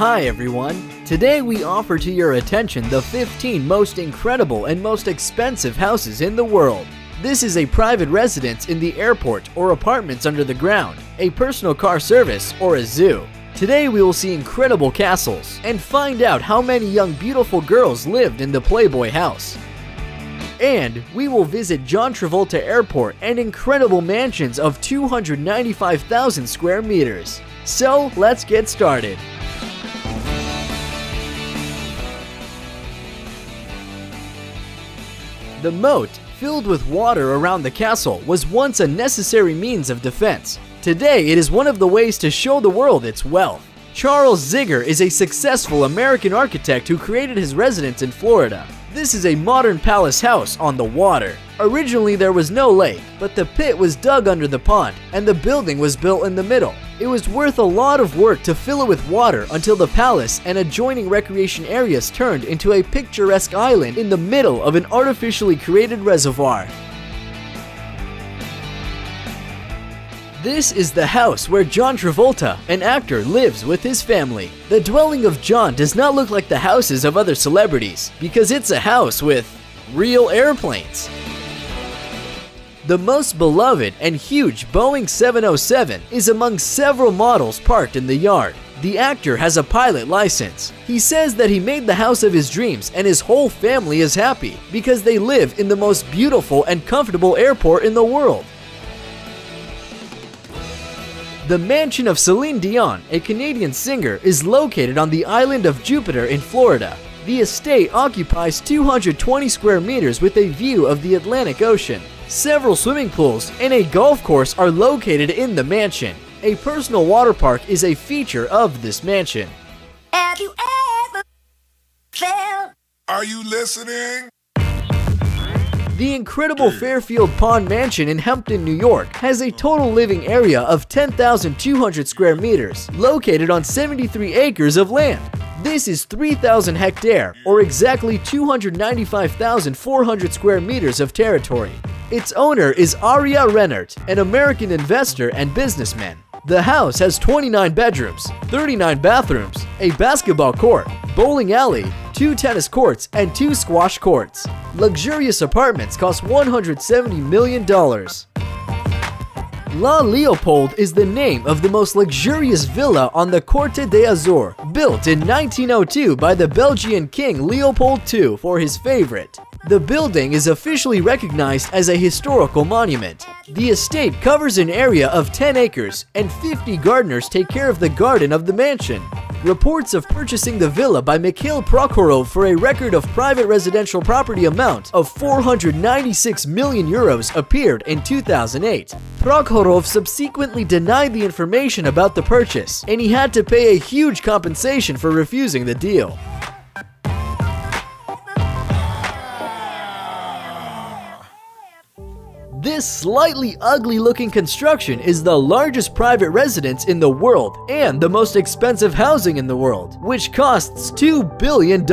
Hi everyone! Today we offer to your attention the 15 most incredible and most expensive houses in the world. This is a private residence in the airport or apartments under the ground, a personal car service, or a zoo. Today we will see incredible castles and find out how many young beautiful girls lived in the Playboy house. And we will visit John Travolta Airport and incredible mansions of 295,000 square meters. So let's get started. The moat, filled with water around the castle, was once a necessary means of defense. Today, it is one of the ways to show the world its wealth. Charles Ziegler is a successful American architect who created his residence in Florida. This is a modern palace house on the water. Originally, there was no lake, but the pit was dug under the pond, and the building was built in the middle. It was worth a lot of work to fill it with water until the palace and adjoining recreation areas turned into a picturesque island in the middle of an artificially created reservoir. This is the house where John Travolta, an actor, lives with his family. The dwelling of John does not look like the houses of other celebrities because it's a house with real airplanes. The most beloved and huge Boeing 707 is among several models parked in the yard. The actor has a pilot license. He says that he made the house of his dreams and his whole family is happy because they live in the most beautiful and comfortable airport in the world. The mansion of Celine Dion, a Canadian singer, is located on the island of Jupiter in Florida. The estate occupies 220 square meters with a view of the Atlantic Ocean. Several swimming pools and a golf course are located in the mansion. A personal water park is a feature of this mansion. Have you ever felt? Are you listening? The incredible Fairfield Pond Mansion in Hampton, New York has a total living area of 10,200 square meters, located on 73 acres of land. This is 3,000 hectares, or exactly 295,400 square meters of territory. Its owner is Aria Rennert, an American investor and businessman. The house has 29 bedrooms, 39 bathrooms, a basketball court, bowling alley, 2 tennis courts, and 2 squash courts. Luxurious apartments cost $170 million. La Leopold is the name of the most luxurious villa on the Corte d'Azur, built in 1902 by the Belgian King Leopold II for his favorite. The building is officially recognized as a historical monument. The estate covers an area of 10 acres, and 50 gardeners take care of the garden of the mansion. Reports of purchasing the villa by Mikhail Prokhorov for a record of private residential property amount of 496 million euros appeared in 2008. Prokhorov subsequently denied the information about the purchase, and he had to pay a huge compensation for refusing the deal. This slightly ugly-looking construction is the largest private residence in the world and the most expensive housing in the world, which costs $2 billion.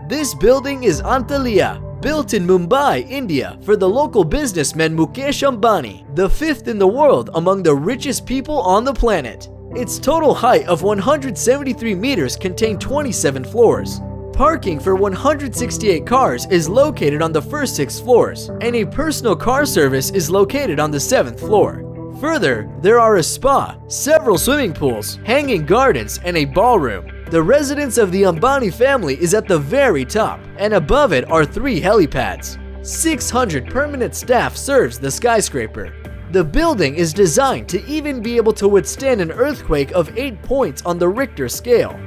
This building is Antalya, built in Mumbai, India, for the local businessman Mukesh Ambani, the 5th in the world among the richest people on the planet. Its total height of 173 meters contains 27 floors. Parking for 168 cars is located on the first 6 floors, and a personal car service is located on the 7th floor. Further, there are a spa, several swimming pools, hanging gardens, and a ballroom. The residence of the Ambani family is at the very top, and above it are 3 helipads. 600 permanent staff serves the skyscraper. The building is designed to even be able to withstand an earthquake of 8 points on the Richter scale.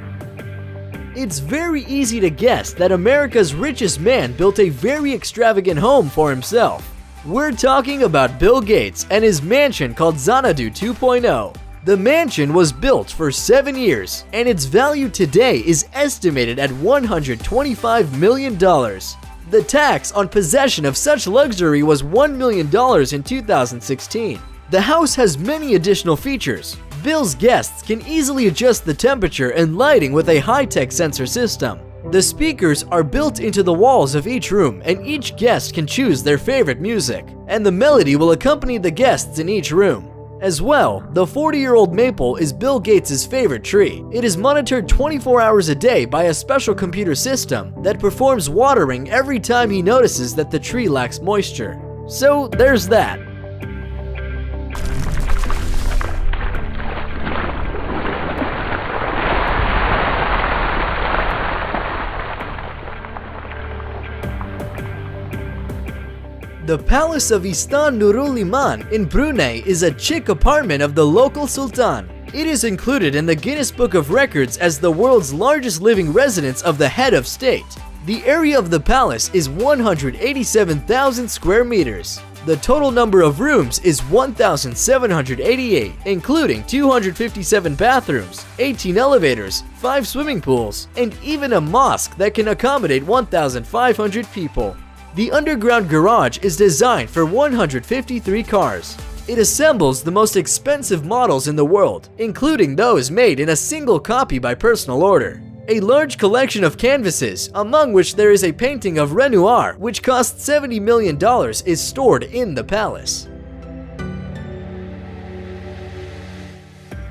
It's very easy to guess that America's richest man built a very extravagant home for himself. We're talking about Bill Gates and his mansion called Xanadu 2.0. The mansion was built for 7 years, and its value today is estimated at $125 million. The tax on possession of such luxury was $1 million in 2016. The house has many additional features. Bill's guests can easily adjust the temperature and lighting with a high-tech sensor system. The speakers are built into the walls of each room, and each guest can choose their favorite music, and the melody will accompany the guests in each room. As well, the 40-year-old maple is Bill Gates' favorite tree. It is monitored 24 hours a day by a special computer system that performs watering every time he notices that the tree lacks moisture. So there's that. The Palace of Istan Nurul Iman in Brunei is a chic apartment of the local sultan. It is included in the Guinness Book of Records as the world's largest living residence of the head of state. The area of the palace is 187,000 square meters. The total number of rooms is 1,788, including 257 bathrooms, 18 elevators, 5 swimming pools, and even a mosque that can accommodate 1,500 people. The underground garage is designed for 153 cars. It assembles the most expensive models in the world, including those made in a single copy by personal order. A large collection of canvases, among which there is a painting of Renoir, which cost $70 million, is stored in the palace.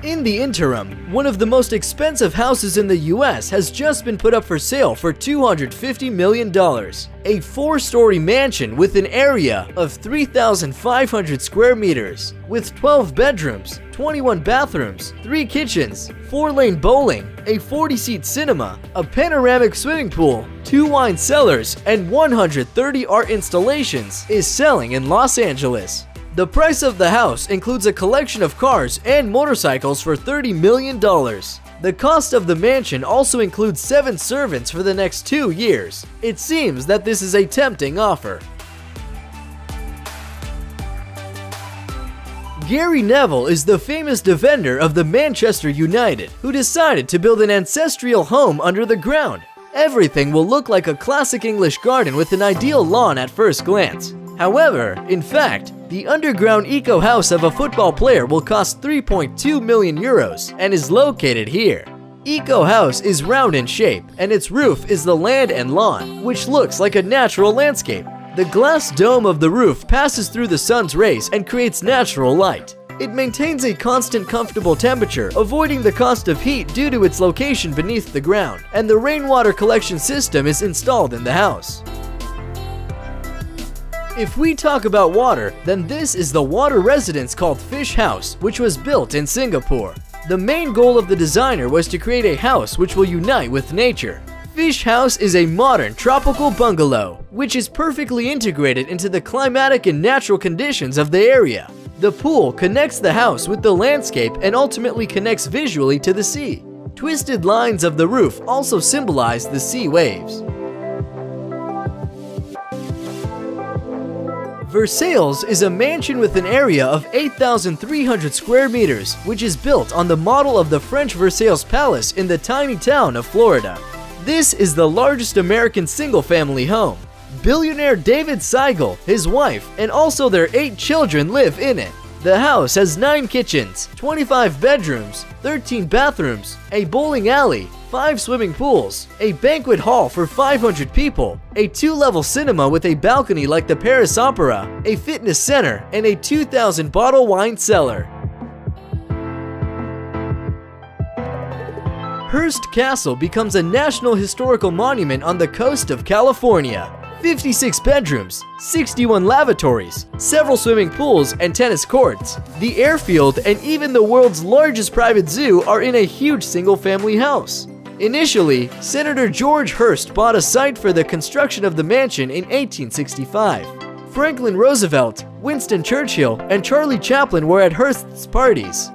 In the interim, one of the most expensive houses in the US has just been put up for sale for $250 million. A 4-story mansion with an area of 3,500 square meters, with 12 bedrooms, 21 bathrooms, 3 kitchens, 4-lane bowling, a 40-seat cinema, a panoramic swimming pool, 2 wine cellars, and 130 art installations, is selling in Los Angeles. The price of the house includes a collection of cars and motorcycles for $30 million. The cost of the mansion also includes 7 servants for the next 2 years. It seems that this is a tempting offer. Gary Neville is the famous defender of the Manchester United, who decided to build an ancestral home under the ground. Everything will look like a classic English garden with an ideal lawn at first glance. However, in fact, the underground eco-house of a football player will cost 3.2 million euros and is located here. Eco-house is round in shape, and its roof is the land and lawn, which looks like a natural landscape. The glass dome of the roof passes through the sun's rays and creates natural light. It maintains a constant comfortable temperature, avoiding the cost of heat due to its location beneath the ground, and the rainwater collection system is installed in the house. If we talk about water, then this is the water residence called Fish House, which was built in Singapore. The main goal of the designer was to create a house which will unite with nature. Fish House is a modern tropical bungalow, which is perfectly integrated into the climatic and natural conditions of the area. The pool connects the house with the landscape and ultimately connects visually to the sea. Twisted lines of the roof also symbolize the sea waves. Versailles is a mansion with an area of 8,300 square meters, which is built on the model of the French Versailles Palace in the tiny town of Florida. This is the largest American single-family home. Billionaire David Seigel, his wife, and also their 8 children live in it. The house has 9 kitchens, 25 bedrooms, 13 bathrooms, a bowling alley, 5 swimming pools, a banquet hall for 500 people, a 2-level cinema with a balcony like the Paris Opera, a fitness center, and a 2,000-bottle wine cellar. Hearst Castle becomes a National Historical Monument on the coast of California. 56 bedrooms, 61 lavatories, several swimming pools and tennis courts. The airfield and even the world's largest private zoo are in a huge single-family house. Initially, Senator George Hearst bought a site for the construction of the mansion in 1865. Franklin Roosevelt, Winston Churchill, and Charlie Chaplin were at Hearst's parties.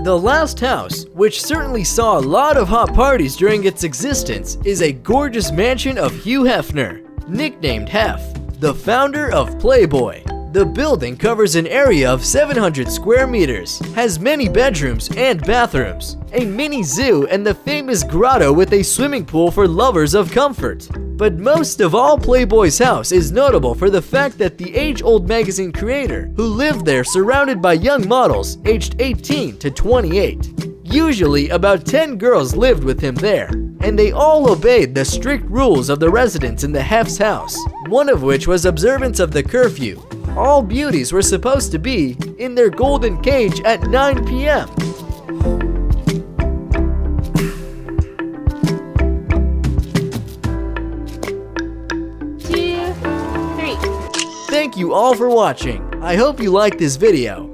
The last house, which certainly saw a lot of hot parties during its existence, is a gorgeous mansion of Hugh Hefner, nicknamed Hef, the founder of Playboy. The building covers an area of 700 square meters, has many bedrooms and bathrooms, a mini zoo, and the famous grotto with a swimming pool for lovers of comfort. But most of all, Playboy's house is notable for the fact that the age-old magazine creator, who lived there surrounded by young models aged 18 to 28. Usually, about 10 girls lived with him there. and they all obeyed the strict rules of the residents in the Hef's house, one of which was observance of the curfew. All beauties were supposed to be in their golden cage at 9 p.m. 2, 3. Thank you all for watching. I hope you liked this video.